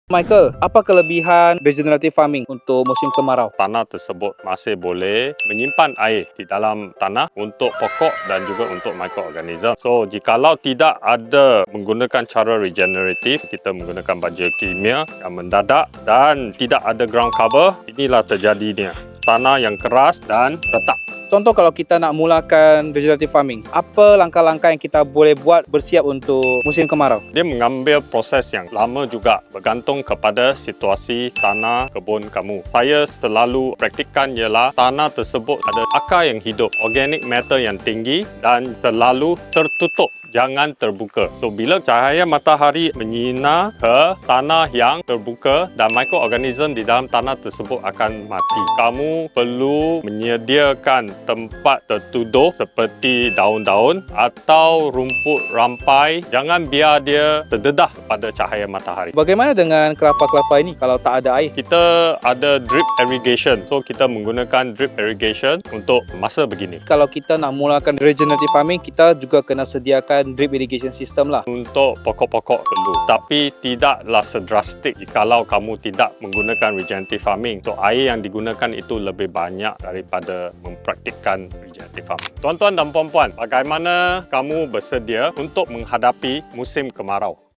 Michael, apa kelebihan regenerative farming untuk musim kemarau? Tanah tersebut masih boleh menyimpan air di dalam tanah untuk pokok dan juga untuk mikroorganisme. So, jikalau tidak ada menggunakan cara regeneratif, kita menggunakan baja kimia yang mendadak dan tidak ada ground cover, inilah terjadinya tanah yang keras dan retak. Contoh kalau kita nak mulakan regenerative farming, apa langkah-langkah yang kita boleh buat bersiap untuk musim kemarau? Dia mengambil proses yang lama juga bergantung kepada situasi tanah kebun kamu. Saya selalu praktikkan ialah tanah tersebut ada akar yang hidup, organic matter yang tinggi dan selalu tertutup. Jangan terbuka. So, bila cahaya matahari menyinar ke tanah yang terbuka dan mikroorganisme di dalam tanah tersebut akan mati. Kamu perlu menyediakan tempat tertuduh seperti daun-daun atau rumput rampai. Jangan biar dia terdedah pada cahaya matahari. Bagaimana dengan kelapa-kelapa ini kalau tak ada air? Kita ada drip irrigation. So, kita menggunakan drip irrigation untuk masa begini. Kalau kita nak mulakan regenerative farming, kita juga kena sediakan drip irrigation system lah. Untuk pokok-pokok perlu, tapi tidaklah sedrastik jikalau kamu tidak menggunakan regenerative farming. So, air yang digunakan itu lebih banyak daripada mempraktikkan regenerative farming. Tuan-tuan dan puan-puan, bagaimana kamu bersedia untuk menghadapi musim kemarau?